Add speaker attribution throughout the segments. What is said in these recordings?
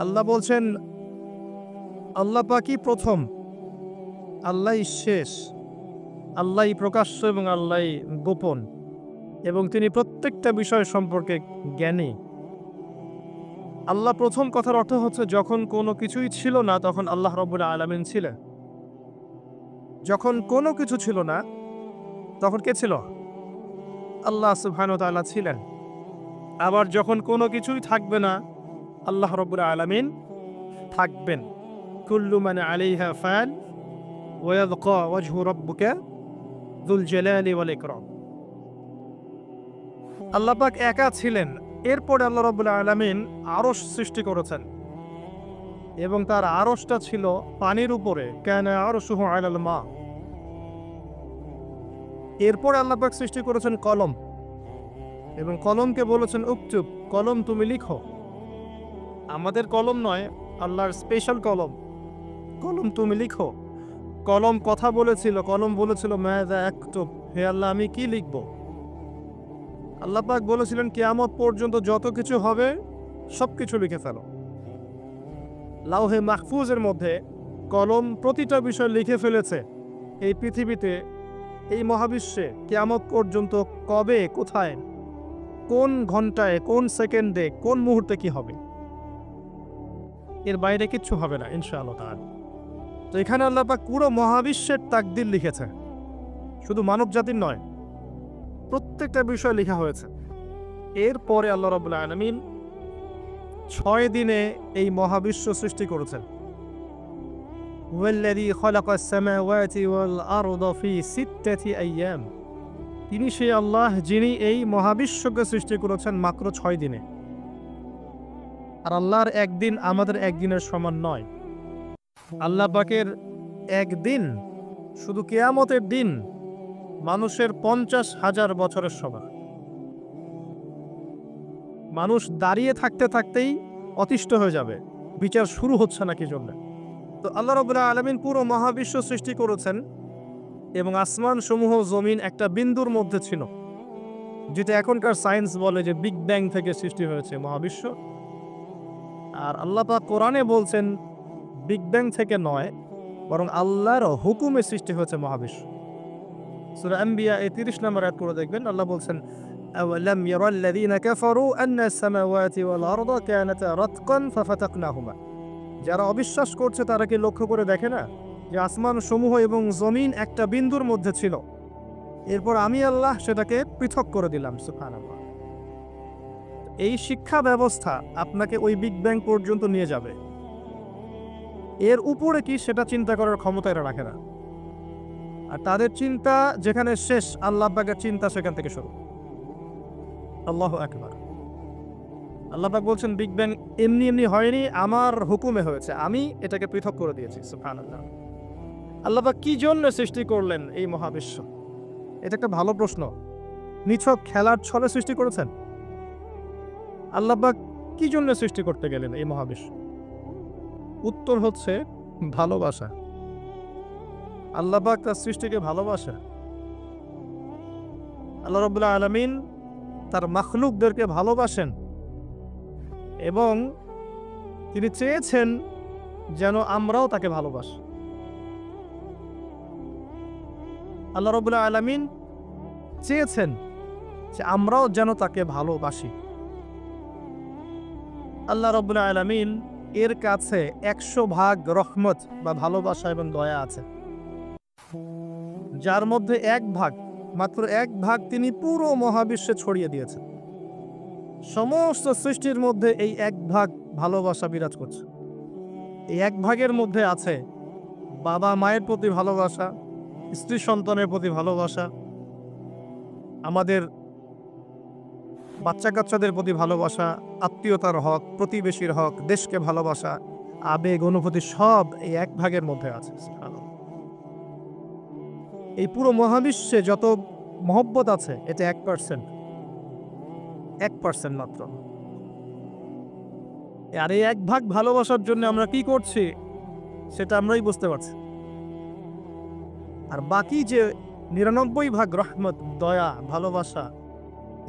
Speaker 1: আল্লাহ বলছেন, আল্লাহ পাকই প্রথম, আল্লাহই শেষ, আল্লাহই প্রকাশ্য এবং আল্লাহই গোপন, এবং তিনি প্রত্যেকটা বিষয় সম্পর্কে জ্ঞানী। আল্লাহ প্রথম কথার অর্থ হচ্ছে যখন কোনো কিছুই ছিল না তখন আল্লাহ রাব্বুল আলামিন ছিলেন। যখন কোনো কিছু ছিল না তখন কে ছিল? আল্লাহ সুবহানাহু ওয়া তাআলা ছিলেন। আবার যখন কোনো কিছুই থাকবে না আল্লাহ রাব্বুল আলামিন থাকবেন। কুল্লু মান আলাইহা ফান ওয়া ইয়াবকা ওয়াজহু রাব্বিকা যুল জালালি ওয়াল ইকরাম। আল্লাহ পাক একা ছিলেন, এরপরে আল্লাহ রাব্বুল আলামিন আরশ সৃষ্টি করেছেন এবং তার আরশটা ছিল পানির উপরে, কানা আরশুহু আলাল মা। এরপরে আল্লাহ পাক সৃষ্টি করেছেন কলম এবং কলমকে বলেছেন উকতুব, কলম তুমি লিখো। আমাদের কলম নয়, আল্লাহর স্পেশাল কলম, কলম তুমি লিখো। কলম কথা বলেছিল, কলম বলেছিল মাযা আকতুব, হে আল্লাহ আমি কি লিখব? আল্লাহ পাক বলেছিলেন কিয়ামত পর্যন্ত যত কিছু হবে সবকিছু লিখে ফেলো। লাউহে মাহফুজের মধ্যে কলম প্রতিটা বিষয় লিখে ফেলেছে। এই পৃথিবীতে, এই মহাবিশ্বে কিয়ামত পর্যন্ত কবে, কোথায়, কোন ঘন্টায়, কোন সেকেন্ডে, কোন মুহূর্তে কি হবে, এর বাইরে কিচ্ছু হবে না ইনশাআল্লাহ তাআলা। তো এখানে আল্লাহ পাক পুরো মহাবিশ্বের তাকদীর লিখেছে, শুধু মানব জাতির নয়, প্রত্যেকটা বিষয় লেখা হয়েছে। এরপরে আল্লাহ রাব্বুল আলামিন 6 দিনে এই মহাবিশ্ব সৃষ্টি করেছেন। ওয়াল্লাযী খালাকাস সামাওয়াতি ওয়াল আরদা ফি সিত্তাতি আইয়াম, তিনি সেই আল্লাহ যিনি এই মহাবিশ্বকে সৃষ্টি করেছেন মাত্র 6 দিনে। আর আল্লাহর একদিন আমাদের একদিনের সমান নয়। আল্লাহ পাকের একদিন, শুধু কিয়ামতের দিন, মানুষের 50,000 বছরের সমান। মানুষ দাঁড়িয়ে থাকতে থাকতেই অতিষ্ঠ হয়ে যাবে, বিচার শুরু হচ্ছে না কি জন্য। তো আল্লাহ রাব্বুল আলামিন পুরো মহাবিশ্ব সৃষ্টি করেছেন এবং আসমান সমূহ জমিন একটা বিন্দুর মধ্যে ছিল, যেটা এখনকার সায়েন্স বলে যে বিগ ব্যাং থেকে সৃষ্টি হয়েছে মহাবিশ্ব। আর আল্লাহ পাক কোরআনে বলছেন বিগ ব্যাং থেকে নয়, বরং আল্লাহর হুকুমে সৃষ্টি হয়েছে মহাবিশ্ব। সূরা আম্বিয়া 30 নম্বর আয়াত পড়ে দেখবেন, আল্লাহ বলছেন আওয়ালাম ইয়ারাল্লাযীনা কাফারু আন্নাস সামাওয়াতি ওয়াল আরদা কানাতা রাতকান ফাফাতাকনাহুমা। যারা অবিশ্বাস করছে তারা কি লক্ষ্য করে দেখে না যে আসমান সমূহ এবং জমিন একটা বিন্দুর মধ্যে ছিল, এরপর আমি আল্লাহ সেটাকে পৃথক করে দিলাম। সুবহানাল্লাহ। এই শিক্ষা ব্যবস্থা আপনাকে ওই বিগ ব্যাং পর্যন্ত নিয়ে যাবে। এর উপরে কি সেটা চিন্তা করার ক্ষমতা এরা রাখে না। আর তাদের চিন্তা যেখানে শেষ, আল্লাহ পাকের চিন্তা সেখান থেকে শুরু। আল্লাহু আকবার। আল্লাহ পাক বলছেন বিগ ব্যাং এমনি এমনি হয়নি, আমার হুকুমে হয়েছে, আমি এটাকে পৃথক করে দিয়েছি। সুবহানাল্লাহ। আল্লাহ পাক কি জন্য সৃষ্টি করলেন এই মহাবিশ্ব? এটা একটা ভালো প্রশ্ন। নিছক খেলার ছলে সৃষ্টি করেছেন? আল্লাহ পাক কি জন্য সৃষ্টি করতে গেলেন এই মহাবিশ্ব? উত্তর হচ্ছে ভালোবাসা। আল্লাহ পাক তার সৃষ্টিকে ভালোবাসা। আল্লাহ রাব্বুল আলামিন তার মাখলুকদেরকে ভালোবাসেন এবং তিনি চেয়েছেন যেন আমরাও তাকে ভালোবাসি। আল্লাহ রাব্বুল আলামিন চেয়েছেন যে আমরাও যেন তাকে ভালোবাসি। আল্লাহ রাব্বুল আলামিন এর কাছে 100 ভাগ রহমত বা ভালোবাসা এবং দয়া আছে, যার মধ্যে 1 ভাগ, মাত্র 1 ভাগ তিনি পুরো মহাবিশ্বে ছড়িয়ে দিয়েছেন। সমস্ত সৃষ্টির মধ্যে এই 1 ভাগ ভালোবাসা বিরাজ করছে। এই 1 ভাগের মধ্যে আছে বাবা মায়ের প্রতি ভালোবাসা, স্ত্রী সন্তানের প্রতি ভালোবাসা, আমাদের বাচ্চা কাচ্চাদের প্রতি ভালোবাসা, আত্মীয়তার হক, প্রতিবেশীর হক, দেশকে ভালোবাসা, আবেগ, অনুভূতি সব এই 1 ভাগের মধ্যে আছে। এই পুরো মহাবিশ্বে যত মহব্বত আছে এটা 1%, 1% মাত্র। আর এই 1 ভাগ ভালোবাসার জন্য আমরা কি করছি সেটা আমরাই বুঝতে পারছি। আর বাকি যে 99 ভাগ রহমত, দয়া, ভালোবাসা,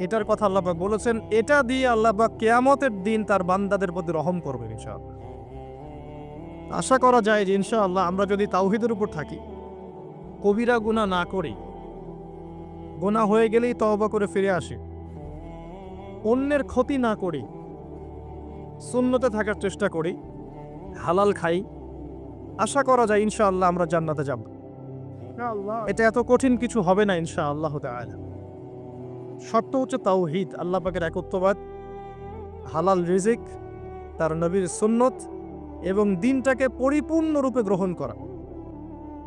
Speaker 1: এটার কথা আল্লাহ পাক বলেছেন, এটা দিয়ে আল্লাহ পাক কিয়ামতের দিন তার বান্দাদের প্রতি রহম করবেন ইনশাআল্লাহ। আশা করা যায় যে ইনশাআল্লাহ আমরা যদি তাওহীদের উপর থাকি, কবিরা গুনাহ না করি, গুনাহ হয়ে গেলেই তওবা করে ফিরে আসি, অন্যের ক্ষতি না করি, সুন্নতে থাকার চেষ্টা করি, হালাল খাই, আশা করা যায় ইনশাআল্লাহ আমরা জান্নাতে যাব। এটা এত কঠিন কিছু হবে না ইনশাআল্লাহ তাআলা। শর্ত হচ্ছে তাওহীদ, আল্লাহ পাকের একত্ববাদ, হালাল রিজিক, তার নবীর সুন্নত এবং দ্বীনটাকে পরিপূর্ণরূপে গ্রহণ করা।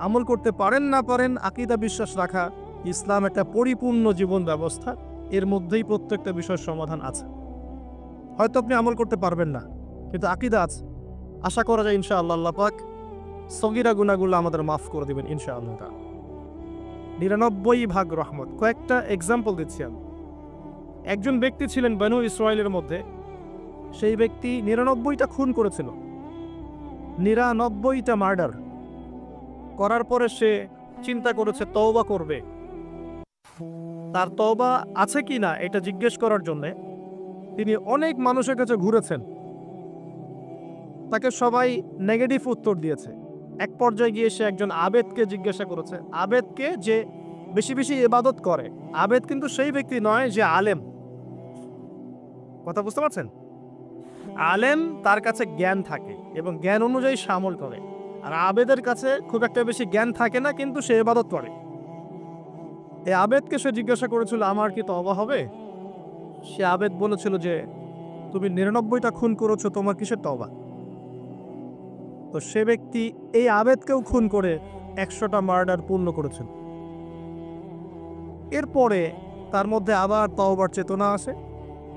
Speaker 1: আমল করতে পারেন না পারেন, আকীদা বিশ্বাস রাখা, ইসলাম একটা পরিপূর্ণ জীবন ব্যবস্থা, এর মধ্যেই প্রত্যেকটা বিষয়ের সমাধান আছে। হয়তো আপনি আমল করতে পারবেন না, কিন্তু আকীদা আছে। আশা করা যায় ইনশাআল্লাহ আল্লাহ পাক সগীরা গুনাহগুলো আমাদের মাফ করে দিবেন ইনশাআল্লাহ। 99 রহমত। কয়েকটা এক্সাম্পল দিচ্ছি আমি। একজন ব্যক্তি ছিলেন বনু ইসরায়েলের মধ্যে, সেই ব্যক্তি 99টা খুন করেছিল, 99টা মার্ডার করার পরে সে চিন্তা করেছে তওবা করবে। তার তওবা আছে কি না এটা জিজ্ঞেস করার জন্যে তিনি অনেক মানুষের কাছে ঘুরেছেন। তাকে সবাই নেগেটিভ উত্তর দিয়েছে। এক পর্যায়ে গিয়ে সে একজন আবেদকে জিজ্ঞাসা করেছে, আবেদকে যে বেশি বেশি ইবাদত করে। আবেদ কিন্তু সেই ব্যক্তি নয় যে আলেম, কথা বুঝতে পারছেন? আলেম তার কাছে জ্ঞান থাকে এবং জ্ঞান অনুযায়ী সে আমল করে, আর আবেদের কাছে খুব একটা বেশি জ্ঞান থাকে না, কিন্তু সে ইবাদত করে। এই আবেদকে সে জিজ্ঞাসা করেছিল, আমার কি তওবা হবে? সে আবেদ বলেছিল যে তুমি 99টা খুন করেছো, তোমার কিসের তওবা? তো সে ব্যক্তি এই আবেদকেও খুন করে 100টা মার্ডার পূর্ণ করেছিল। এরপরে তার মধ্যে আবার তওবার চেতনা আসে।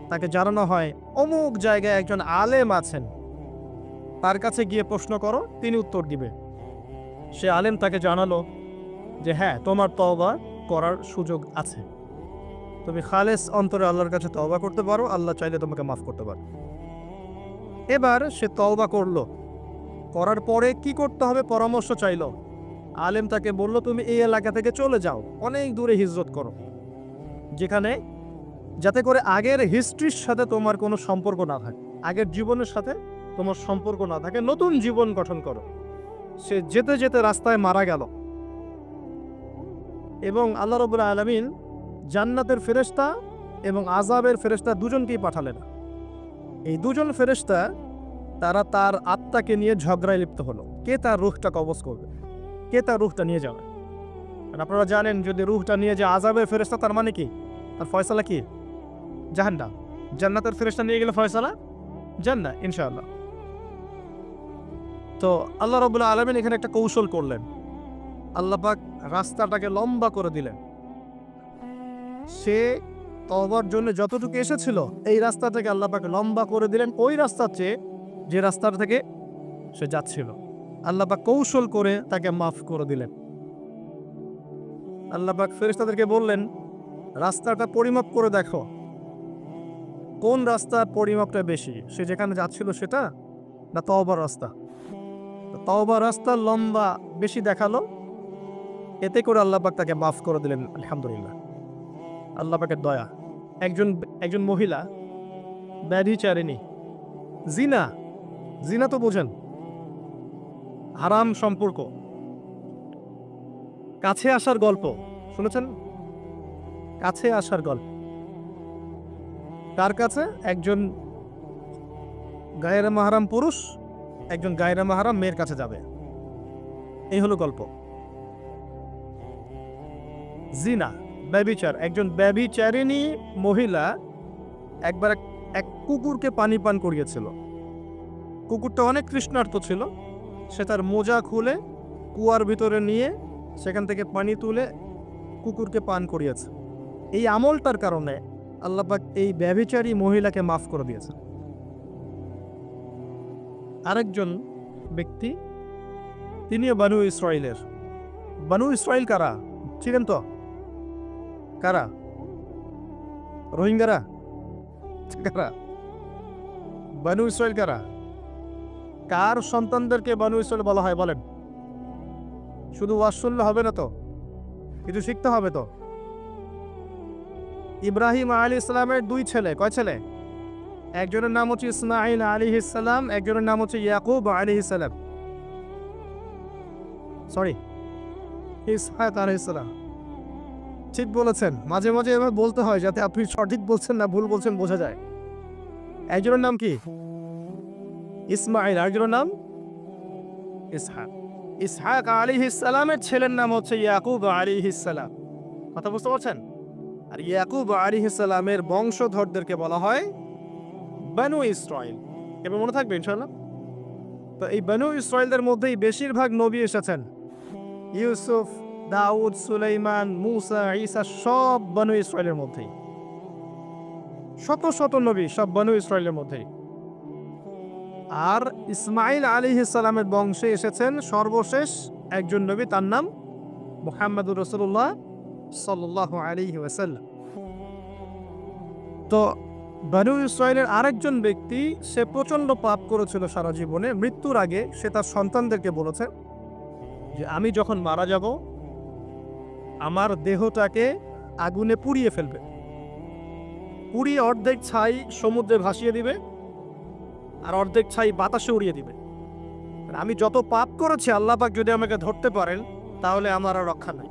Speaker 1: তাকে জানানো হয় অমুক জায়গায় একজন আলেম আছেন, তার কাছে গিয়ে প্রশ্ন করো, তিনি উত্তর দিবে। সে আলেম তাকে জানালো যে হ্যাঁ, তোমার তওবা করার সুযোগ আছে, তুমি খালেস অন্তরে আল্লাহর কাছে তওবা করতে পারো, আল্লাহ চাইলে তোমাকে মাফ করতে পারো। এবার সে তওবা করলো, করার পরে কি করতে হবে পরামর্শ চাইল। আলেম তাকে বলল, তুমি এই এলাকা থেকে চলে যাও, অনেক দূরে হিজরত করো, যেখানে যাতে করে আগের হিস্ট্রির সাথে তোমার কোনো সম্পর্ক না থাকে, আগের জীবনের সাথে তোমার সম্পর্ক না থাকে, নতুন জীবন গঠন করো। সে যেতে যেতে রাস্তায় মারা গেল এবং আল্লাহ রাব্বুল আলামিন জান্নাতের ফেরেশতা এবং আযাবের ফেরেশতা দুজনকেই পাঠালেন। এই দুজন ফেরেশতা তারা তার আত্মাকে নিয়ে ঝগড়ায় লিপ্ত হলো, কে তার রূহটা কবজ করবে, কে তার রূহটা নিয়ে যাবে। আর আপনারা জানেন, যদি রূহটা নিয়ে যায় আযাবের ফেরেশতা, তার মানে কি? তার ফয়সালা কি? জাহান্নাম। জান্নাতের ফেরেশতা নিয়ে গেলে ফয়সালা জান্নাত ইনশাআল্লাহ। তো আল্লাহ রাব্বুল আলামিন এখানে একটা কৌশল করলেন। আল্লাহ পাক রাস্তাটাকে লম্বা করে দিলেন। সে তওবার জন্য যতটুকু এসেছিল, এই রাস্তাটাকে আল্লাহ পাক লম্বা করে দিলেন ওই রাস্তার চেয়ে, যে রাস্তার থেকে সে যাচ্ছিল। আল্লাহ পাক কৌশল করে তাকে মাফ করে দিলেন। আল্লাহ পাক ফেরেশতাদেরকে বললেন, রাস্তাটা পরিমাপ করে দেখো, কোন রাস্তার পরিমাপটা বেশি, সে যেখানে যাচ্ছিল সেটা না তওবার রাস্তা? তওবার রাস্তা লম্বা বেশি দেখালো, এতে করে আল্লাহ পাক তাকে মাফ করে দিলেন। আলহামদুলিল্লাহ, আল্লাহ পাকের দয়া। একজন মহিলা ব্যভিচারিণী, জিনা, জিনা তো বোঝেন, হারাম সম্পর্ক, কাছে আসার গল্প শুনেছেন? কাছে আসার গল্প। তার কাছে একজন গায়রে মাহরাম পুরুষ একজন গায়রে মাহরাম মেয়ের কাছে যাবে, এই হলো গল্প। জিনা, ব্যভিচার। একজন ব্যভিচারিণী মহিলা একবার এক কুকুরকে পানি পান করিয়েছিল। কুকুরটা অনেক তৃষ্ণার্ত ছিল, সে তার মোজা খুলে কুয়ার ভিতরে নিয়ে সেখান থেকে পানি তুলে কুকুরকে পান করিয়েছে। এই আমলটার কারণে আল্লাহ পাক এই ব্যভিচারী মহিলাকে মাফ করে দিয়েছে। আরেকজন ব্যক্তি, তিনিও বনু ইসরাইলের। বনু ইসরাইল কারা ছিলেন? তো কারা? রোহিঙ্গারা? কারা? বনু ইসরাইল কারা? কার সন্তানদেরকে বনু ইসরাইল বলা হয় বলেন? শুধু ওয়াজ শুনলে হবে না তো, কিছু শিখতে হবে তো। ইব্রাহিম আলাইহিস সালামের দুই ছেলে, কয় ছেলে? একজনের নাম হচ্ছে ইসমাঈল আলাইহিস সালাম, একজনের নাম হচ্ছে ইয়াকুব আলাইহিস সালাম। সরি, ইসহাক আলাইহিস সালাম। ঠিক বলেছেন, মাঝে মাঝে এভাবে বলতে হয় যাতে আপনি সঠিক বলছেন না ভুল বলছেন বোঝা যায়। একজনের নাম কি? ইসমাঈল, আরেকজনের নাম ইসহাক। ইসহাক আলাইহিস সালামের ছেলের নাম হচ্ছে ইয়াকুব আলাইহিস সালাম। কথা বুঝতে পারছেন? আর ইয়াকুব আলাইহিস সালামের বংশধরদেরকে বলা হয় বনু ইসরাইল। এবার মনে থাকবে ইনশাআল্লাহ। তো এই বনু ইসরাইলদের মধ্যেই বেশিরভাগ নবী এসেছেন। ইউসুফ, দাউদ, সুলাইমান, মুসা, ঈসা সব বনু ইসরাইলের মধ্যেই। শত শত নবী সব বনু ইসরাইলের মধ্যেই। আর ইসমাঈল আলাইহিস সালামের বংশে এসেছেন সর্বশেষ একজন নবী, তার নাম মুহাম্মদুর রাসূলুল্লাহ সাল্লাল্লাহু আলাইহি ওয়াসাল্লাম। তো বনু ইসরাইলের আরেকজন ব্যক্তি, সে প্রচণ্ড পাপ করেছিল সারা জীবনে। মৃত্যুর আগে সে তার সন্তানদেরকে বলেছে যে আমি যখন মারা যাব আমার দেহটাকে আগুনে পুড়িয়ে ফেলবে, পুড়িয়ে অর্ধেক ছাই সমুদ্রে ভাসিয়ে দিবে আর অর্ধেক ছাই বাতাসে উড়িয়ে দিবে। আমি যত পাপ করেছি আল্লাহ পাক যদি আমাকে ধরতে পারেন তাহলে আমার আর রক্ষা নাই।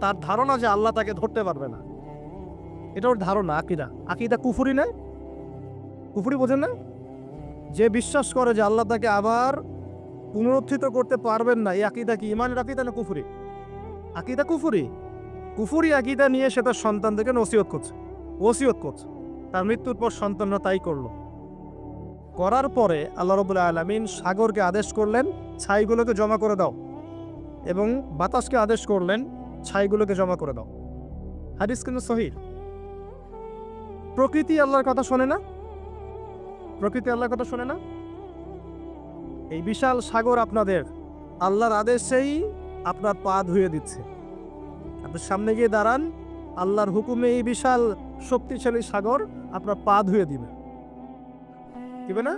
Speaker 1: তার ধারণা যে আল্লাহ তাকে ধরতে পারবে না, এটা ওর ধারণা। আকীদা, আকীদা কুফরি না? কুফরি বোঝেন না? যে বিশ্বাস করে যে আল্লাহ তাকে আবার পুনরুত্থিত করতে পারবেন না, এই আকীদা কি ঈমানের আকীদা না কুফরি? আকীদা কুফরি। কুফরি আকীদা নিয়ে সে তার সন্তানদেরকে ওসিয়ত করছে। তার মৃত্যুর পর সন্তানরা তাই করলো। করার পরে আল্লাহ রাব্বুল আলামিন সাগরকে আদেশ করলেন ছাইগুলোকে জমা করে দাও, এবং বাতাসকে আদেশ করলেন ছাইগুলোকে জমা করে দাও। হাদিস কিন্তু সহিহ। প্রকৃতি আল্লাহর কথা শোনে না? প্রকৃতি আল্লাহর কথা শোনে না? এই বিশাল সাগর আপনাদের আল্লাহর আদেশেই আপনার পা ধুয়ে দিচ্ছে। আপনি সামনে গিয়ে দাঁড়ান, আল্লাহর হুকুমে এই বিশাল শক্তিশালী সাগর আপনার পা ধুয়ে দিবে, দিবে না?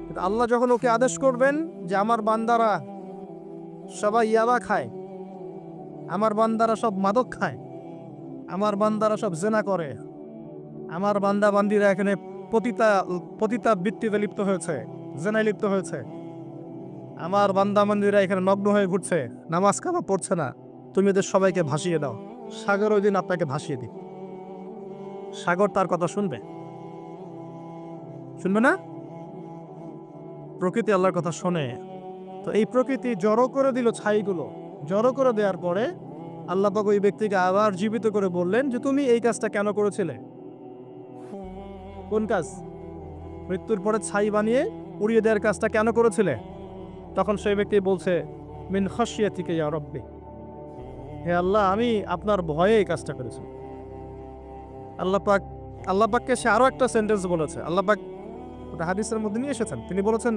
Speaker 1: কিন্তু আল্লাহ যখন ওকে আদেশ করবেন যে আমার বান্দারা সবাই ইয়াবা খায়, আমার বান্দারা সব মাদক খায়, আমার বান্দারা সব জেনা করে, আমার বান্দা বান্দিরা এখানে পতিতা বৃত্তিতে লিপ্ত হয়েছে, জেনায় লিপ্ত হয়েছে, আমার বান্দা বান্দিরা এখানে নগ্ন হয়ে ঘুরছে, নামাজ কামা পড়ছে না, তুমি এদের সবাইকে ভাসিয়ে দাও। সাগর ওই দিন আপনাকে ভাসিয়ে দিই। সাগর তার কথা শুনবে? শুনবে না? প্রকৃতি আল্লাহর কথা শোনে। তো এই প্রকৃতি জড়ো করে দিল ছাইগুলো। জড়ো করে দেওয়ার পরে আল্লাহ পাক ওই ব্যক্তিকে আবার জীবিত করে বললেন যে তুমি এই কাজটা কেন করেছিলে? কোন কাজ? মৃত্যুর পরে ছাই বানিয়ে উড়িয়ে দেওয়ার কাজটা কেন করেছিলে? তখন সেই ব্যক্তি বলছে মিন খাশিয়াতিকা ইয়া রাব্বি, হে আল্লাহ আমি আপনার ভয়ে এই কাজটা করেছি। আল্লাহ পাককে সে আরো একটা সেন্টেন্স বলেছে। আল্লাহ পাক ওটা হাদিসের মধ্যে নিয়ে এসেছেন। তিনি বলেছেন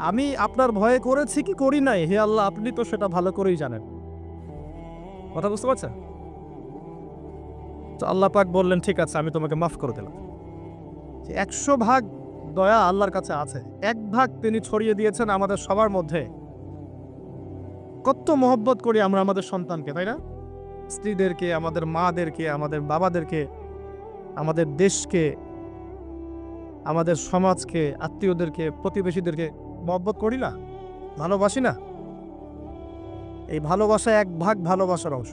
Speaker 1: আমি আপনার ভয়ে করেছি কি করি নাই, হে আল্লাহ আপনি তো সেটা ভালো করেই জানেন। কথা বুঝতে পারছেন? তো আল্লাহ পাক বললেন ঠিক আছে আমি তোমাকে মাফ করে দিলাম। 100 ভাগ দয়া আল্লাহর কাছে আছে, 1 ভাগ তিনি ছড়িয়ে দিয়েছেন আমাদের সবার মধ্যে। কত মহব্বত করি আমরা আমাদের সন্তানকে, তাই না? স্ত্রীদেরকে, আমাদের মাদেরকে, আমাদের বাবাদেরকে, আমাদের দেশকে, আমাদের সমাজকে, আত্মীয়দেরকে, প্রতিবেশীদেরকে মহব্বত করি না? ভালোবাসি না? এই ভালোবাসা 1 ভাগ ভালোবাসার অংশ,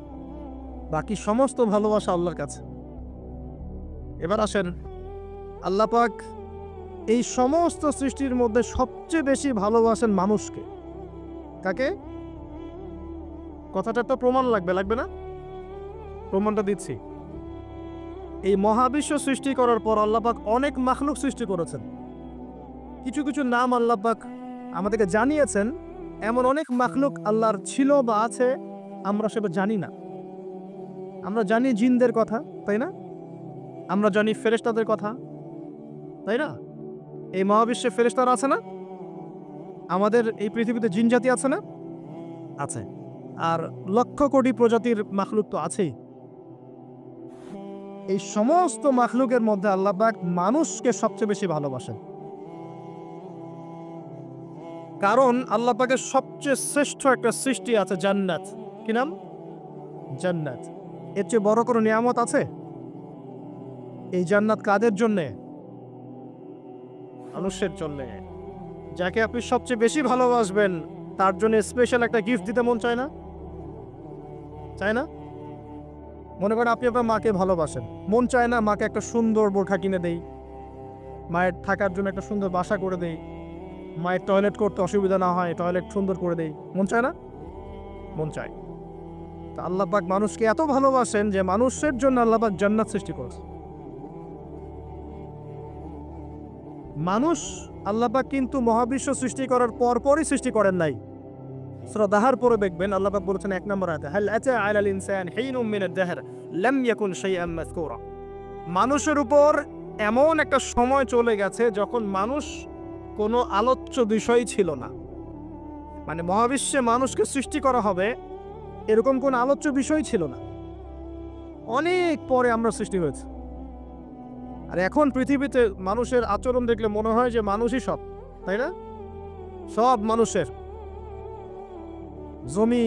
Speaker 1: বাকি সমস্ত ভালোবাসা আল্লাহর কাছে। এবার আসেন, আল্লাহ পাক এই সমস্ত সৃষ্টির মধ্যে সবচেয়ে বেশি ভালোবাসেন মানুষকে। কাকে? কথাটা তো প্রমাণ লাগবে না? প্রমাণটা দিচ্ছি। এই মহাবিশ্ব সৃষ্টি করার পর আল্লাহ পাক অনেক মাখলুক সৃষ্টি করেছেন। কিছু কিছু নাম আল্লাহ পাক আমাদেরকে জানিয়েছেন। এমন অনেক মাখলুক আল্লাহর ছিল বা আছে আমরা সেটা জানি না। আমরা জানি জিনদের কথা, তাই না? আমরা জানি ফেরেশতাদের কথা, তাই না? এই মহাবিশ্বে ফেরেশতারা আছে না? আমাদের এই পৃথিবীতে জিন জাতি আছে না? আছে। আর লক্ষ কোটি প্রজাতির মাখলুক তো আছেই। এই সমস্ত মাখলুকের মধ্যে আল্লাহ পাক মানুষকে সবচেয়ে বেশি ভালোবাসেন। কারণ আল্লাহ পাকের সবচেয়ে শ্রেষ্ঠ একটা সৃষ্টি আছে জান্নাত। কি নাম? জান্নাত। এর চেয়ে বড় কোনো নিয়ামত আছে? এই জান্নাত কাদের জন্যে? মানুষের জন্যে। যাকে আপনি সবচেয়ে বেশি ভালোবাসবেন তার জন্য স্পেশাল একটা গিফট দিতে মন চায় না? চায় না? মনে করেন আপনি আপনার মাকে ভালোবাসেন, মন চায় না মাকে একটা সুন্দর বোরখা কিনে দেই, মায়ের থাকার জন্য একটা সুন্দর বাসা করে দেই, মায়ের টয়লেট করতে অসুবিধা না হয় টয়লেট সুন্দর করে দেই, মন চায় না? মন চায়। তা আল্লাহ পাক মানুষকে এত ভালোবাসেন যে মানুষের জন্য আল্লাহ পাক জান্নাত সৃষ্টি করেছে। মানুষ আল্লাহ পাক কিন্তু মহাবিশ্ব সৃষ্টি করার পরপরই সৃষ্টি করেন নাই। সূরা দাহর পরে দেখবেন আল্লাহ পাক বলেছেন ১ নম্বর আয়াতে, হাল আতা আলাল ইনসান হিনুম মিনাদ দাহর লাম ইয়াকুন শাইআন মাযকুরা। মানুষের উপর এমন একটা সময় চলে গেছে যখন মানুষ কোনো আলোচ্য বিষয় ছিল না। মানে মহাবিশ্বে মানুষকে সৃষ্টি করা হবে এরকম কোন আলোচ্য বিষয় ছিল না। অনেক পরে আমরা সৃষ্টি হয়েছে। আর এখন পৃথিবীতে মানুষের আচরণ দেখলে মনে হয় যে মানুষই সব, তাই না? সব মানুষের জমি,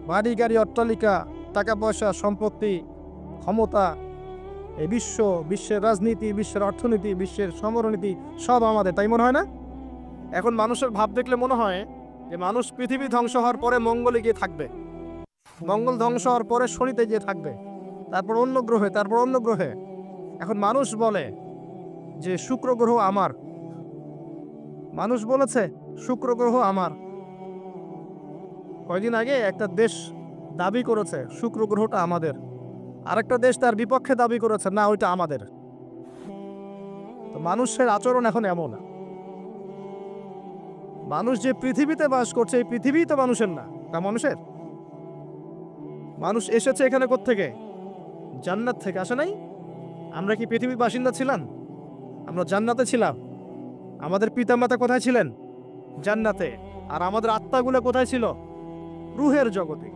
Speaker 1: বাড়ি গাড়ি, অট্টালিকা, টাকা পয়সা, সম্পত্তি, ক্ষমতা, এই বিশ্বের রাজনীতি, বিশ্বের অর্থনীতি, বিশ্বের সমরনীতি সব আমাদের, তাই মনে হয় না? এখন মানুষের ভাব দেখলে মনে হয় যে মানুষ পৃথিবী ধ্বংস হওয়ার পরে মঙ্গলে গিয়ে থাকবে, মঙ্গল ধ্বংস হওয়ার পরে শনিতে গিয়ে থাকবে, তারপর অন্য গ্রহে, তারপর অন্য গ্রহে। এখন মানুষ বলে যে শুক্র গ্রহ আমার, মানুষ বলেছে শুক্র গ্রহ আমার। কয়দিন আগে একটা দেশ দাবি করেছে শুক্র গ্রহটা আমাদের, আরেকটা দেশ তার বিপক্ষে দাবি করেছে না ওইটা আমাদের। তো মানুষের আচরণ এখন এমন। মানুষ যে পৃথিবীতে বাস করছে এই পৃথিবী তো মানুষের না, তা মানুষের। মানুষ এসেছে এখানে কোত্থেকে? জান্নাত থেকে, আসে নাই? আমরা কি পৃথিবীর বাসিন্দা ছিলাম? আমরা জান্নাতে ছিলাম। আমাদের পিতামাতা কোথায় ছিলেন? জান্নাতে। আর আমাদের আত্মাগুলো কোথায় ছিল? রুহের জগতে।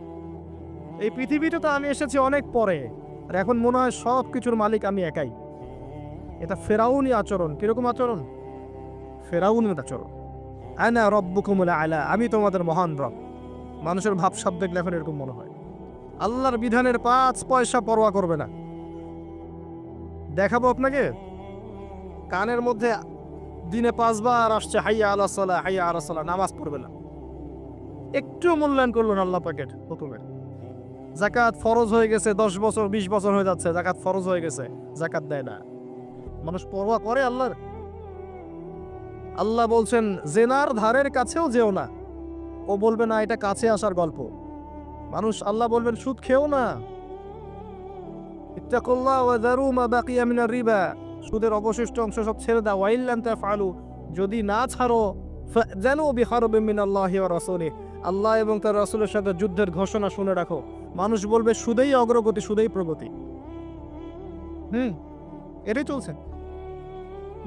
Speaker 1: এই পৃথিবীতে তো আমি এসেছি অনেক পরে, আর এখন মনে হয় সব কিছুর মালিক আমি একাই। এটা ফেরাউনি আচরণ। কিরকম আচরণ? ফেরাউনের আচরণ। আনা রব্বুকুমুল আলা, আমি তোমাদের মহান রব। মানুষের ভাবসাব দেখলে এখন এরকম মনে হয়। আল্লাহর বিধানের ৫ পয়সা পরোয়া করবে না। দেখাবো আপনাকে, কানের মধ্যে দিনে ৫ বার আসছে হাইয়া আলা সালাহ, হাইয়া আলা সালাহ, নামাজ পড়বে না। একটু মূল্যায়ন করলো না আল্লাহ পাকের হুকুমের। যাকাত ফরজ হয়ে গেছে, ১০ বছর ২০ বছর হয়ে যাচ্ছে, যাকাত ফরজ হয়ে গেছে, যাকাত দেয় না। মানুষ পরোয়া করে আল্লাহর? আল্লাহ বলছেন জেনার ধারের কাছেও যেও না, ও বলবে না এটা কাছে আসার গল্প। মানুষ, আল্লাহ বলবেন সুদ খেও না, ইত্তাকুল্লাহ ওয়া যারু মা বাকিয়া মিনার রিবা, সুদের অবশিষ্ট অংশ সব ছেড়ে দাও। ওয়া ইল্লাম তাফআলু, যদি না ছাড়ো ফাযানু বিহারবিন মিনাল্লাহি ওয়া রাসূলিহি, আল্লাহ এবং তার রাসূলের সাথে যুদ্ধের ঘোষণা শুনে রাখো। মানুষ বলবে সুদেই অগ্রগতি, সুদেই প্রগতি। এটাই চলছে।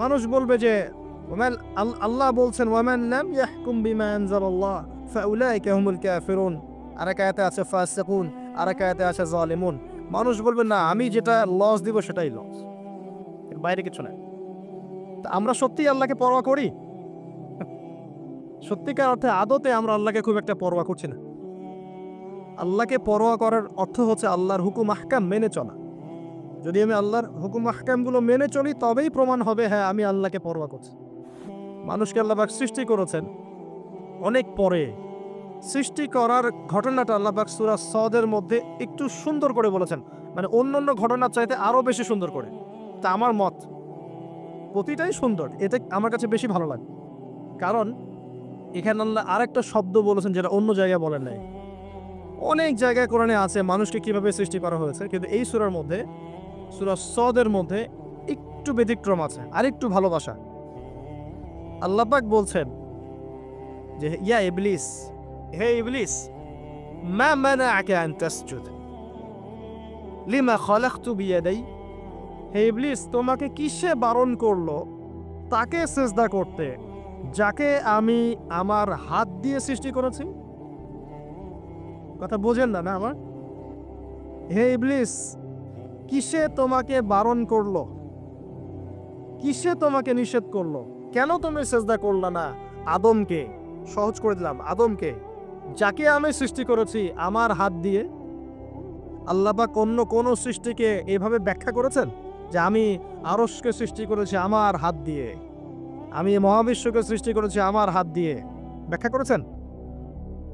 Speaker 1: মানুষ বলবে যে আল্লাহ বলছেন ওয়ামান লাম ইয়াহকুম বিমা আনজালাল্লাহ ফাউলাইকা হুমুল কাফিরুন, আর এক আয়াতে আছে ফাসিকুন, আর এক আয়াতে আছে জালিমুন। মানুষ বলবে না আমি যেটা লস দিব সেটাই লস, এর বাইরে কিছু না। তা আমরা সত্যি আল্লাহকে পরোয়া করি? সত্যিকার অর্থে আদতে আমরা আল্লাহকে খুব একটা পরোয়া করছি না। আল্লাহকে পরোয়া করার অর্থ হচ্ছে আল্লাহর হুকুম আহকাম মেনে চলা। যদি আমি আল্লাহর হুকুম আহকামগুলো মেনে চলি তবেই প্রমাণ হবে হ্যাঁ আমি আল্লাহকে পরোয়া করছি। মানুষকে আল্লাহ পাক সৃষ্টি করেছেন অনেক পরে। সৃষ্টি করার ঘটনাটা আল্লাহ পাক সূরা সদের মধ্যে একটু সুন্দর করে বলেছেন, মানে অন্যান্য ঘটনার চাইতে আরো বেশি সুন্দর করে। তা আমার মত প্রতিটাই সুন্দর, এটা আমার কাছে বেশি ভালো লাগে। কারণ এখানে আল্লাহ আরেকটা শব্দ বলেছেন যেটা অন্য জায়গায় বলেন নাই। অনেক জায়গায় কোরআনে আছে মানুষকে কিভাবে সৃষ্টি করা হয়েছে, কিন্তু এই সূরার মধ্যে, সূরা সদের মধ্যে একটু ব্যতিক্রম আছে, আরেকটু ভালোবাসা। আল্লাহ পাক বলছেন যে ইয়া ইবলিস, হে ইবলিস, মা মানাআকা আন তাসজুদ লিমা খালাকতু বিয়াদাই, হে ইবলিস তোমাকে কিসে বারণ করলো তাকে সিজদা করতে যাকে আমি আমার হাত দিয়ে সৃষ্টি করেছি? কথা বোঝেন না আমার? হে ইবলিস কিসে তোমাকে বারণ করলো, কিসে তোমাকে নিষেধ করলো? কেন তুমি সিজদা করলা না আদমকে? সহজ করে দিলাম, আদমকে, যাকে আমি সৃষ্টি করেছি আমার হাত দিয়ে। আল্লাহ পাক অন্য কোন সৃষ্টিকে এভাবে ব্যাখ্যা করেছেন যে আমি আরশকে সৃষ্টি করেছি আমার হাত দিয়ে, আমি মহাবিশ্বকে সৃষ্টি করেছি আমার হাত দিয়ে, ব্যাখ্যা করেছেন?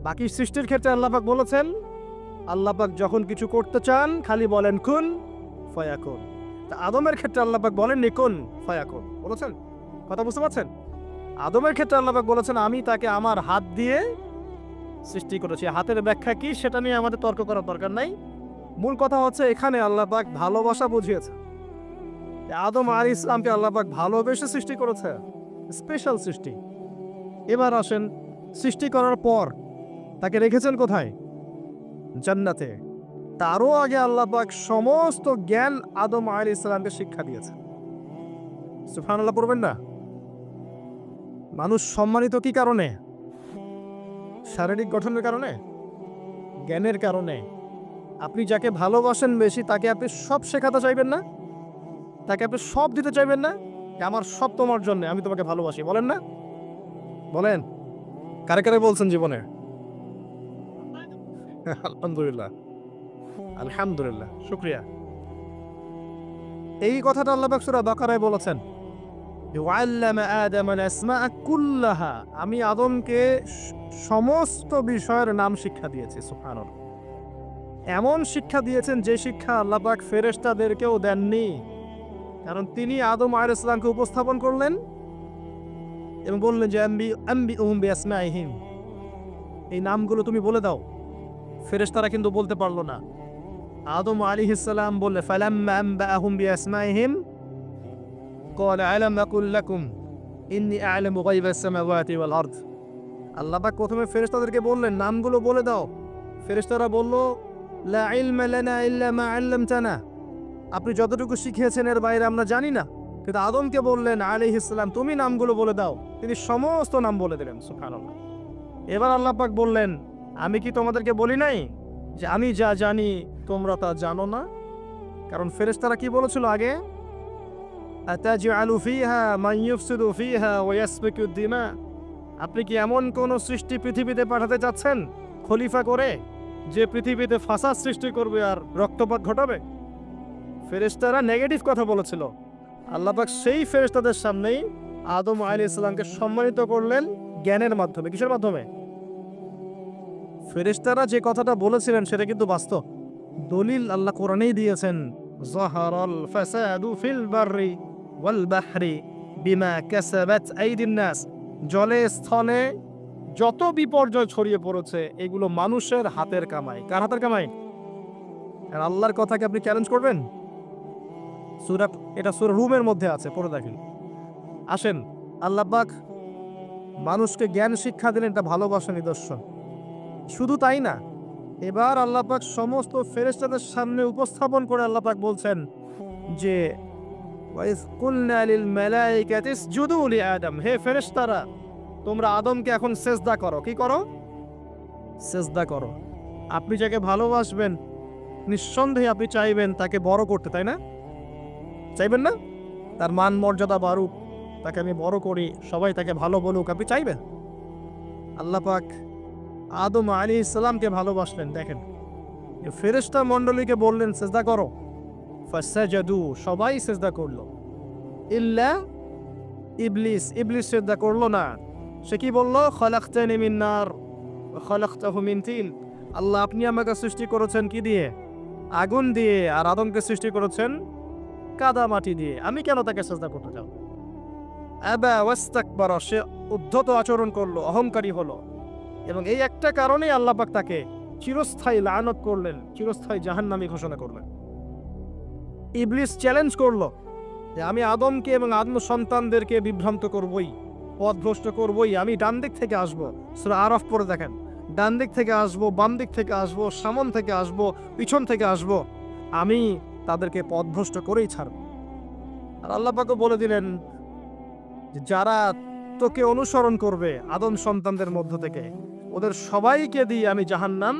Speaker 1: বাকি সৃষ্টির ক্ষেত্রে আল্লাহ পাক বলেছেন আল্লাহ পাক যখন কিছু করতে চান খালি বলেন কুন ফায়াকুন। তা আদমের ক্ষেত্রে আল্লাহ পাক বলেননি কুন ফায়াকুন, বলেছেন? কথা বুঝতে পারছেন? আদমের ক্ষেত্রে আল্লাহ পাক বলেছেন আমি তাকে আমার হাত দিয়ে সৃষ্টি করেছি। হাতের ব্যাখ্যা কি সেটা নিয়ে আমাদের তর্ক করার দরকার নাই। মূল কথা হচ্ছে এখানে আল্লাহ পাক ভালোবাসা বুঝিয়েছে। আদম আলাইহিস সালামকে আল্লাহ পাক ভালোবেসে সৃষ্টি করেছে, স্পেশাল সৃষ্টি। এবার আসেন, সৃষ্টি করার পর তাকে রেখেছেন কোথায়? জান্নাতে। তারও আগে আল্লাহ পাক সমস্ত জ্ঞান আদম আলাইহিস সালামকে শিক্ষা দিয়েছে। সুবহানাল্লাহ পড়বেন না? মানুষ সম্মানিত কি কারণে? শারীরিক গঠনের কারণে? জ্ঞানের কারণে। আপনি যাকে ভালোবাসেন বেশি তাকে আপনি সব শেখাতে চাইবেন না? তাকে আপনি সব দিতে চাইবেন না? আমার সব তোমার জন্য, আমি তোমাকে ভালোবাসি, বলেন না? বলেন, কারে কারে বলছেন জীবনে? আলহামদুলিল্লাহ, আলহামদুলিল্লাহ, শুকরিয়া। এই কথাটা আল্লাহ পাক সূরা বাকারায় বলেছেন, ওয়াল্লামা আদাম আল আসমাআ কুল্লাহা, আমি আদমকে সমস্ত বিষয়ের নাম শিক্ষা দিয়েছি। সুবহানাল্লাহ। এমন শিক্ষা দিয়েছেন যে শিক্ষা আল্লাহ পাক ফেরেশতাদেরকেও দেননি। কারণ তিনি আদম আলাইহিস সালামকে উপস্থাপন করলেন এবং বললেন যে আম্বিউহুম বিআসমাইহিম, এই নামগুলো তুমি বলে দাও। ফেরেশতারা কিন্তু বলতে পারলো না। আদম আলাইহিস সালাম বললে ফালাম্মা আম্বাআহুম বিআসমাইহিম ক্বালা আলাম আকুল লাকুম ইন্নী আ'লামু গায়বাস সামাওয়াতি ওয়াল আরদ। আল্লাহ পাক প্রথমে ফেরেশতাদেরকে বললেন নামগুলো বলে দাও। ফেরেশতারা বলল লা ইলমা লানা ইল্লা মা আল্লামতানা, আপনি যতটুকু শিখিয়েছেন এর বাইরে আমরা জানি না। কিন্তু আদমকে বললেন আলাইহিস সালাম তুমি নামগুলো বলে দাও, তিনি সমস্ত নাম বলে দিলেন। সুবহানাল্লাহ। এবার আল্লাহ পাক বললেন আমি কি তোমাদেরকে বলি নাই যে আমি যা জানি তোমরা তা জানো না? কারণ ফেরেশতারা কি বলেছিল আগে? আতাজআলু ফিহা মান ইউফসিদু ফিহা ওয়া ইয়াসফিকু দিমা, আপনি কি এমন কোন সৃষ্টি পৃথিবীতে পাঠাতে চাচ্ছেন খলিফা করে যে পৃথিবীতে ফাসাদ সৃষ্টি করবে আর রক্তপাত ঘটাবে? ফেরেশতারা নেগেটিভ কথা বলেছিল। আল্লাহ পাক সেই ফেরেশতাদের সামনেই আদম আলাইহিস সালামকে সম্মানিত করলেন জ্ঞানের মাধ্যমে। কিসের মাধ্যমে? ফেরেশতারা যে কথাটা বলেছিলেন সেটা কিন্তু বাস্তব। দলিল আল্লাহ কোরআনেই দিয়েছেন, যাহারাল ফাসাদু ফিল বাররি ওয়াল বাহরি বিমা কাসাবাত আইদিন নাস, জলে স্থলে যত বিপর্যয় ছড়িয়ে পড়েছে এগুলো মানুষের হাতের কামাই। কার হাতের কামাই? আর আল্লাহর কথাকে আপনি চ্যালেঞ্জ করবেন? সূরা, এটা সূরা রুমের মধ্যে আছে, পড়ে দেখেন। আসেন, আল্লাহ পাক মানুষকে জ্ঞান শিক্ষা দিলেন, এটা ভালোবাসার নিদর্শন। শুধু তাই না, এবার আল্লাহ পাক সমস্ত ফেরেশতাদের সামনে উপস্থাপন করে আল্লাহ পাক বলছেন যে ওয়াইজ কুলনা লিল মালাইকাতি ইসজুদু লি আদম, হে ফেরেশতারা তোমরা আদমকে এখন সিজদা করো। কি করো? সিজদা করো। আপনি যাকে ভালোবাসবেন নিঃসন্দেহে আপনি চাইবেন তাকে বড় করতে, তাই না? চাইবেন না তার মান মর্যাদা বাড়ুক, তাকে আমি বড় করি, সবাই তাকে ভালো বলুক, আপনি চাইবেন? আল্লাহ পাক আদম আলাইহিস সালামকে ভালোবাসলেন। দেখেন, ফেরেশতা মণ্ডলীকে বললেন সিজদা করো, ফাসাজাদু, সবাই সিজদা করলো, ইল্লা ইবলিস, ইবলিস সিজদা করলো না। সে কি বলল? খলাকতানি মিন নার ওয়া খলাকতাহু মিন তিন, আল্লাহ আপনি আমাকে সৃষ্টি করেছেন কি দিয়ে? আগুন দিয়ে, আর আদমকে সৃষ্টি করেছেন কাদা মাটি দিয়ে, আমি কেন তাকে সিজদা করতে যাব? আবা ওয়াস্তাকবারা, সে উদ্ধত আচরণ করলো, অহংকারী হলো, এবং এই একটা কারণেই আল্লাহ পাক তাকে চিরস্থায়ী লানত করলেন, চিরস্থায়ী জাহান্নামী ঘোষণা করলেন। ইবলিস চ্যালেঞ্জ করলো যে আমি আদমকে এবং আদম সন্তানদেরকে বিভ্রান্ত করবই, পথভ্রষ্ট করবই, আমি ডান দিক থেকে আসবো। সূরা আরাফ পড়ে দেখেন, ডান দিক থেকে আসবো, বাম দিক থেকে আসবো, সামন থেকে আসবো, পিছন থেকে আসবো, আমি তাদেরকে পথভ্রষ্ট করেই ছাড়ব। আর আল্লাহ পাকও বলে দিলেন যে যারা তোকে অনুসরণ করবে আদম সন্তানদের মধ্য থেকে, ওদের সবাইকে দিয়ে আমি জাহান্নাম